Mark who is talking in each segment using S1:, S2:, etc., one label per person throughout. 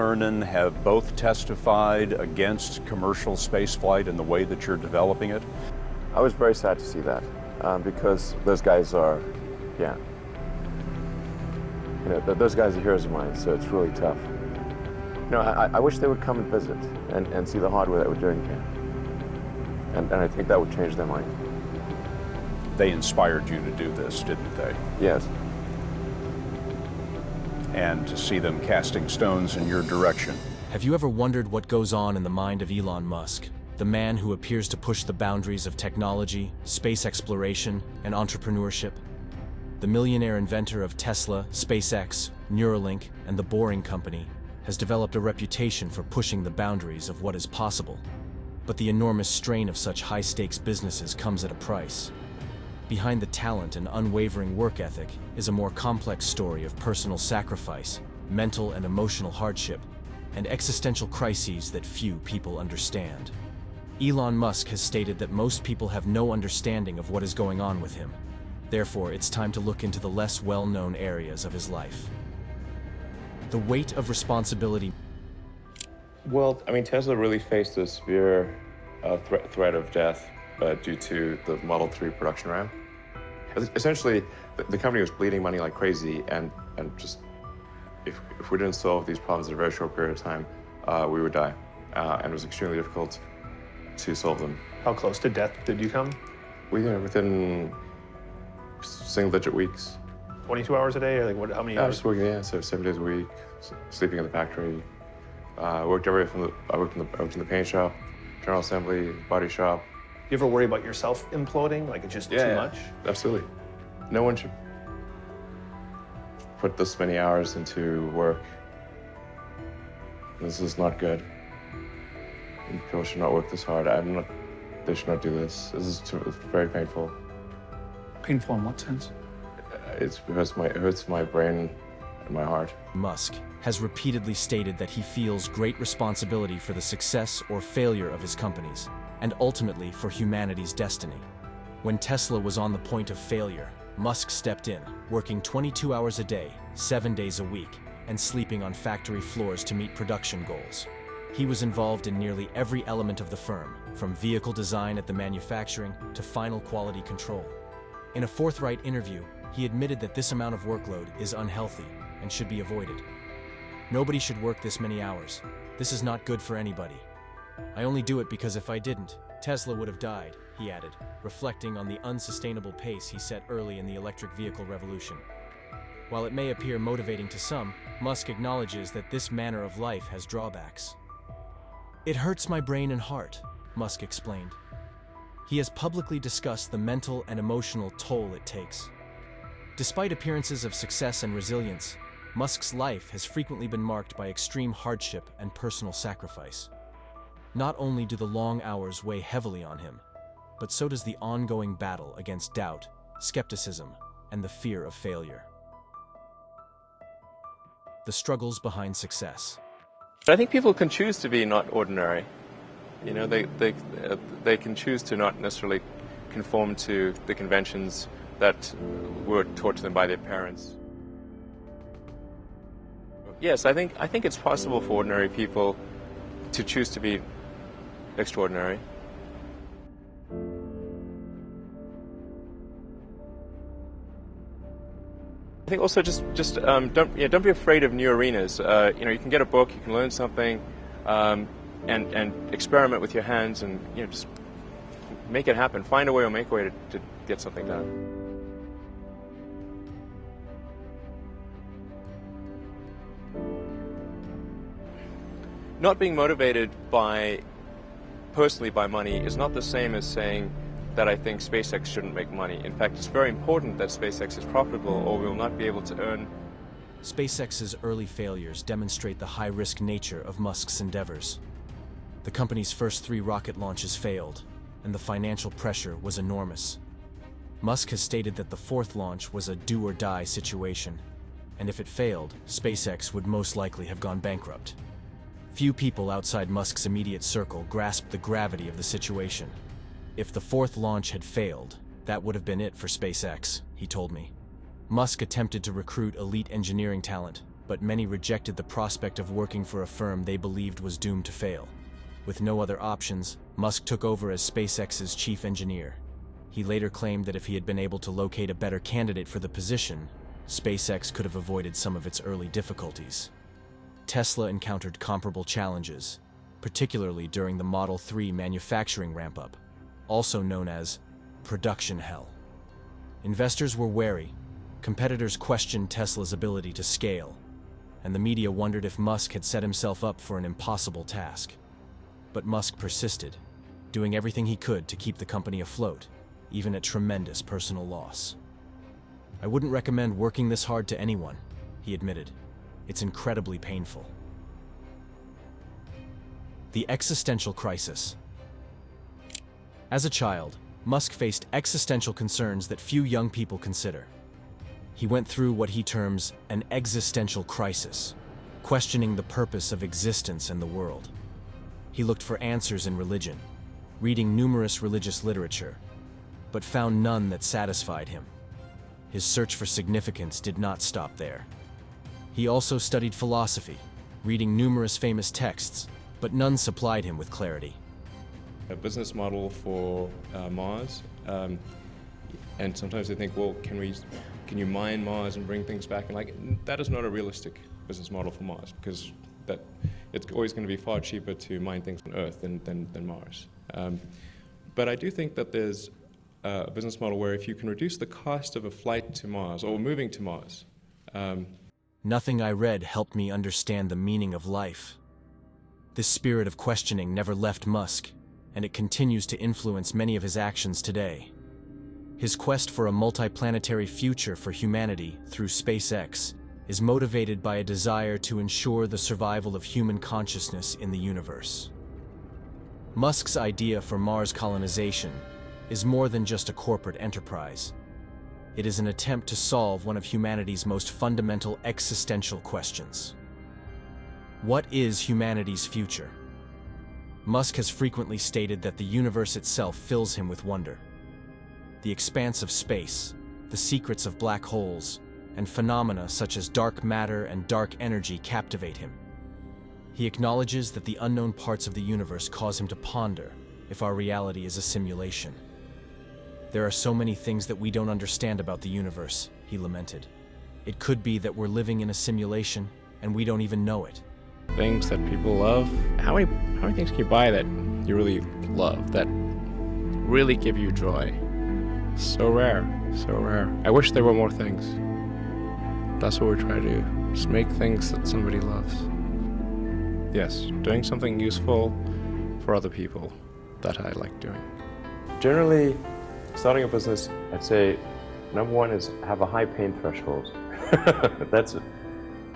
S1: Vernon have both testified against commercial spaceflight and the way that you're developing it.
S2: I was very sad to see that because those guys are, those guys are heroes of mine, so it's really tough. I wish they would come and visit and see the hardware that we're doing here. And I think that would change their mind.
S1: They inspired you to do this, didn't they?
S2: Yes.
S1: And to see them casting stones in your direction.
S3: Have you ever wondered what goes on in the mind of Elon Musk, the man who appears to push the boundaries of technology, space exploration, and entrepreneurship? The millionaire inventor of Tesla, SpaceX, Neuralink, and the Boring Company has developed a reputation for pushing the boundaries of what is possible. But the enormous strain of such high-stakes businesses comes at a price. Behind the talent and unwavering work ethic is a more complex story of personal sacrifice, mental and emotional hardship, and existential crises that few people understand. Elon Musk has stated that most people have no understanding of what is going on with him. Therefore, it's time to look into the less well-known areas of his life. The weight of responsibility.
S2: Well, Tesla really faced a severe threat of death due to the Model 3 production ramp. Essentially, the company was bleeding money like crazy, and just if we didn't solve these problems in a very short period of time, we would die. And it was extremely difficult to solve them.
S4: How close to death did you come?
S2: Within single-digit weeks.
S4: 22 hours a day, or like how many
S2: I
S4: hours?
S2: was working, so 7 days a week, sleeping in the factory. I worked in the paint shop, general assembly, body shop.
S4: You ever worry about yourself imploding? Like it's just too much?
S2: Absolutely. No one should put this many hours into work. This is not good. People should not work this hard. They should not do this. It's very painful.
S5: Painful in what sense?
S2: It hurts my brain and my heart.
S3: Musk has repeatedly stated that he feels great responsibility for the success or failure of his companies, and ultimately for humanity's destiny. When Tesla was on the point of failure, Musk stepped in, working 22 hours a day, 7 days a week, and sleeping on factory floors to meet production goals. He was involved in nearly every element of the firm, from vehicle design at the manufacturing to final quality control. In a forthright interview, he admitted that this amount of workload is unhealthy and should be avoided. Nobody should work this many hours. This is not good for anybody. I only do it because if I didn't, Tesla would have died, he added, reflecting on the unsustainable pace he set early in the electric vehicle revolution. While it may appear motivating to some, Musk acknowledges that this manner of life has drawbacks. It hurts my brain and heart, Musk explained. He has publicly discussed the mental and emotional toll it takes. Despite appearances of success and resilience, Musk's life has frequently been marked by extreme hardship and personal sacrifice. Not only do the long hours weigh heavily on him, but so does the ongoing battle against doubt, skepticism, and the fear of failure. The struggles behind success.
S6: I think people can choose to be not ordinary. They can choose to not necessarily conform to the conventions that were taught to them by their parents. Yes, I think it's possible for ordinary people to choose to be extraordinary. I think also just don't be afraid of new arenas. You can get a book, you can learn something, and experiment with your hands, and just make it happen. Find a way or make a way to get something done. Not being motivated personally by money is not the same as saying that I think SpaceX shouldn't make money. In fact, it's very important that SpaceX is profitable, or we will not be able to earn.
S3: SpaceX's early failures demonstrate the high-risk nature of Musk's endeavors. The company's first 3 rocket launches failed, and the financial pressure was enormous. Musk has stated that the 4th launch was a do-or-die situation, and if it failed, SpaceX would most likely have gone bankrupt. Few people outside Musk's immediate circle grasped the gravity of the situation. If the 4th launch had failed, that would have been it for SpaceX, he told me. Musk attempted to recruit elite engineering talent, but many rejected the prospect of working for a firm they believed was doomed to fail. With no other options, Musk took over as SpaceX's chief engineer. He later claimed that if he had been able to locate a better candidate for the position, SpaceX could have avoided some of its early difficulties. Tesla encountered comparable challenges, particularly during the Model 3 manufacturing ramp-up, also known as production hell. Investors were wary, competitors questioned Tesla's ability to scale, and the media wondered if Musk had set himself up for an impossible task. But Musk persisted, doing everything he could to keep the company afloat, even at tremendous personal loss. "I wouldn't recommend working this hard to anyone," he admitted. "It's incredibly painful." The Existential Crisis. As a child, Musk faced existential concerns that few young people consider. He went through what he terms an existential crisis, questioning the purpose of existence and the world. He looked for answers in religion, reading numerous religious literature, but found none that satisfied him. His search for significance did not stop there. He also studied philosophy, reading numerous famous texts, but none supplied him with clarity.
S2: A business model for Mars, and sometimes they think, well, can you mine Mars and bring things back? And like, that is not a realistic business model for Mars, because it's always going to be far cheaper to mine things on Earth than Mars. But I do think that there's a business model where if you can reduce the cost of a flight to Mars or moving to Mars.
S3: Nothing I read helped me understand the meaning of life. This spirit of questioning never left Musk, and it continues to influence many of his actions today. His quest for a multiplanetary future for humanity through SpaceX is motivated by a desire to ensure the survival of human consciousness in the universe. Musk's idea for Mars colonization is more than just a corporate enterprise. It is an attempt to solve one of humanity's most fundamental existential questions. What is humanity's future? Musk has frequently stated that the universe itself fills him with wonder. The expanse of space, the secrets of black holes, and phenomena such as dark matter and dark energy captivate him. He acknowledges that the unknown parts of the universe cause him to ponder if our reality is a simulation. "There are so many things that we don't understand about the universe," he lamented. "It could be that we're living in a simulation and we don't even know it."
S7: Things that people love. How many things can you buy that you really love, that really give you joy? So rare, so rare. I wish there were more things. That's what we're trying to do, just make things that somebody loves. Yes, doing something useful for other people that I like doing.
S2: Generally, starting a business, I'd say number one is have a high pain threshold. That's it.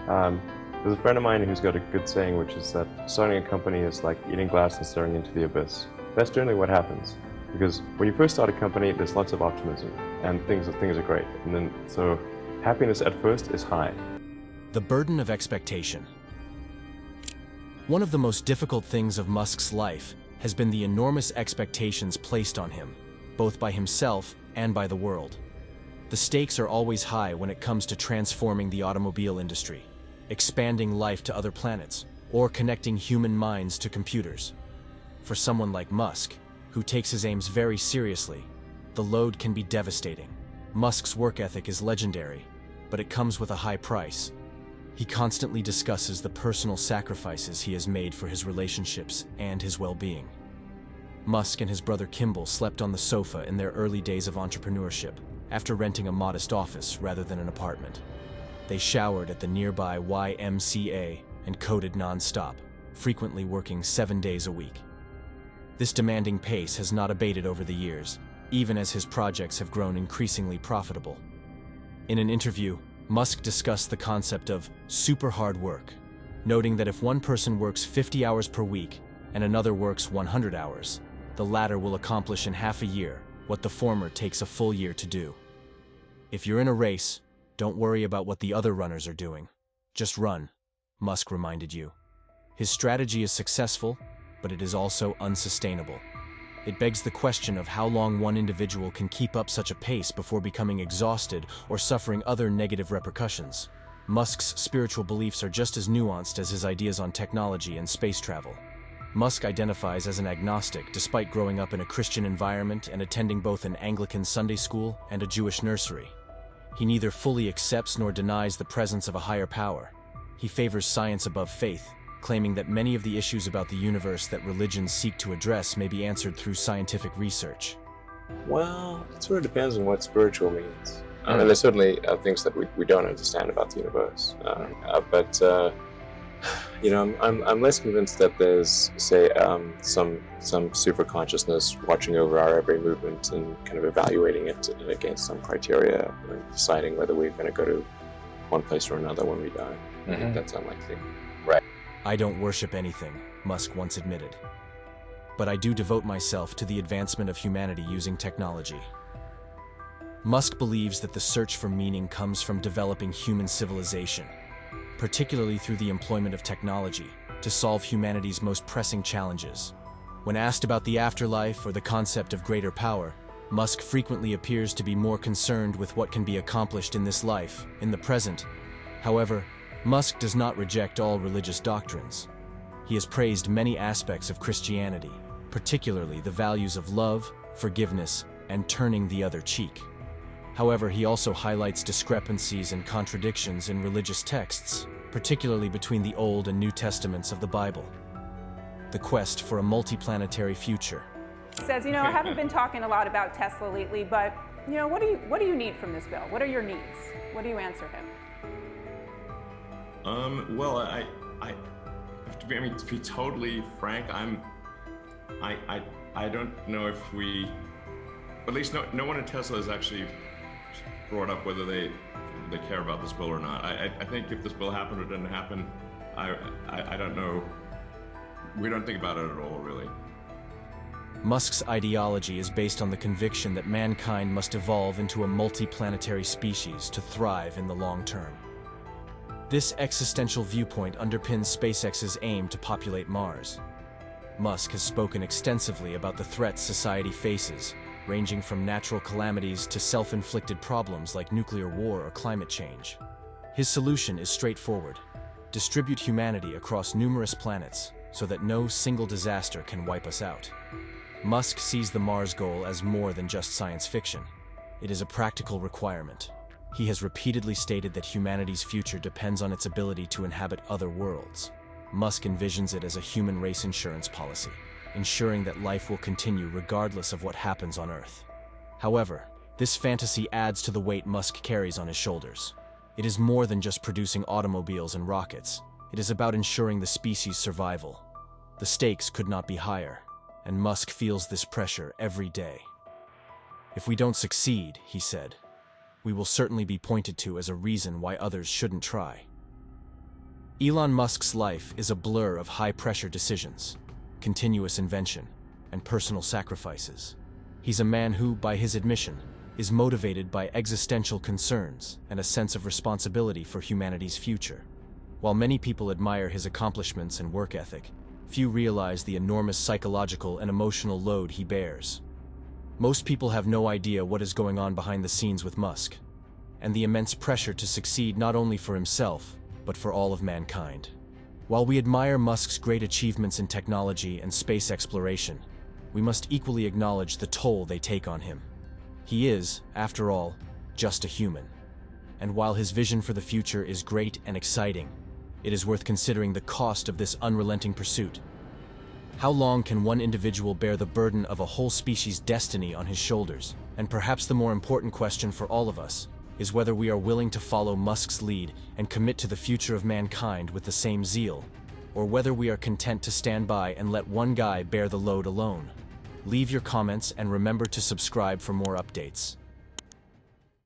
S2: There's a friend of mine who's got a good saying, which is that starting a company is like eating glass and staring into the abyss. That's generally what happens. Because when you first start a company, there's lots of optimism and things are great. And then, so happiness at first is high.
S3: The burden of expectation. One of the most difficult things of Musk's life has been the enormous expectations placed on him, both by himself and by the world. The stakes are always high when it comes to transforming the automobile industry, expanding life to other planets, or connecting human minds to computers. For someone like Musk, who takes his aims very seriously, the load can be devastating. Musk's work ethic is legendary, but it comes with a high price. He constantly discusses the personal sacrifices he has made for his relationships and his well-being. Musk and his brother Kimball slept on the sofa in their early days of entrepreneurship, after renting a modest office rather than an apartment. They showered at the nearby YMCA and coded non-stop, frequently working 7 days a week. This demanding pace has not abated over the years, even as his projects have grown increasingly profitable. In an interview, Musk discussed the concept of super hard work, noting that if one person works 50 hours per week and another works 100 hours, the latter will accomplish in half a year what the former takes a full year to do. "If you're in a race, don't worry about what the other runners are doing. Just run," Musk reminded you. His strategy is successful, but it is also unsustainable. It begs the question of how long one individual can keep up such a pace before becoming exhausted or suffering other negative repercussions. Musk's spiritual beliefs are just as nuanced as his ideas on technology and space travel. Musk identifies as an agnostic despite growing up in a Christian environment and attending both an Anglican Sunday school and a Jewish nursery. He neither fully accepts nor denies the presence of a higher power. He favors science above faith, claiming that many of the issues about the universe that religions seek to address may be answered through scientific research.
S7: Well, it sort of depends on what spiritual means. I mean, there's certainly things that we don't understand about the universe, but I'm less convinced that there's, say, some super consciousness watching over our every movement and kind of evaluating it against some criteria and deciding whether we're going to go to one place or another when we die. I think that's unlikely.
S3: I don't worship anything, Musk once admitted. But I do devote myself to the advancement of humanity using technology. Musk believes that the search for meaning comes from developing human civilization, particularly through the employment of technology, to solve humanity's most pressing challenges. When asked about the afterlife or the concept of greater power, Musk frequently appears to be more concerned with what can be accomplished in this life, in the present. However, Musk does not reject all religious doctrines. He has praised many aspects of Christianity, particularly the values of love, forgiveness, and turning the other cheek. However, he also highlights discrepancies and contradictions in religious texts, particularly between the Old and New Testaments of the Bible. The quest for a multiplanetary future.
S8: He says, I haven't been talking a lot about Tesla lately, but, what do you need from this bill? What are your needs? What do you answer him?
S2: Well, to be totally frank, I don't know if we, at least no one at Tesla has actually brought up whether they care about this bill or not. I think if this bill happened or didn't happen, I don't know. We don't think about it at all, really.
S3: Musk's ideology is based on the conviction that mankind must evolve into a multiplanetary species to thrive in the long term. This existential viewpoint underpins SpaceX's aim to populate Mars. Musk has spoken extensively about the threats society faces, ranging from natural calamities to self-inflicted problems like nuclear war or climate change. His solution is straightforward: distribute humanity across numerous planets so that no single disaster can wipe us out. Musk sees the Mars goal as more than just science fiction. It is a practical requirement. He has repeatedly stated that humanity's future depends on its ability to inhabit other worlds. Musk envisions it as a human race insurance policy, ensuring that life will continue regardless of what happens on Earth. However, this fantasy adds to the weight Musk carries on his shoulders. It is more than just producing automobiles and rockets. It is about ensuring the species' survival. The stakes could not be higher, and Musk feels this pressure every day. If we don't succeed, he said, we will certainly be pointed to as a reason why others shouldn't try. Elon Musk's life is a blur of high-pressure decisions, continuous invention, and personal sacrifices. He's a man who, by his admission, is motivated by existential concerns and a sense of responsibility for humanity's future. While many people admire his accomplishments and work ethic, few realize the enormous psychological and emotional load he bears. Most people have no idea what is going on behind the scenes with Musk, and the immense pressure to succeed not only for himself, but for all of mankind. While we admire Musk's great achievements in technology and space exploration, we must equally acknowledge the toll they take on him. He is, after all, just a human. And while his vision for the future is great and exciting, it is worth considering the cost of this unrelenting pursuit. How long can one individual bear the burden of a whole species' destiny on his shoulders? And perhaps the more important question for all of us is whether we are willing to follow Musk's lead and commit to the future of mankind with the same zeal, or whether we are content to stand by and let one guy bear the load alone. Leave your comments and remember to subscribe for more updates.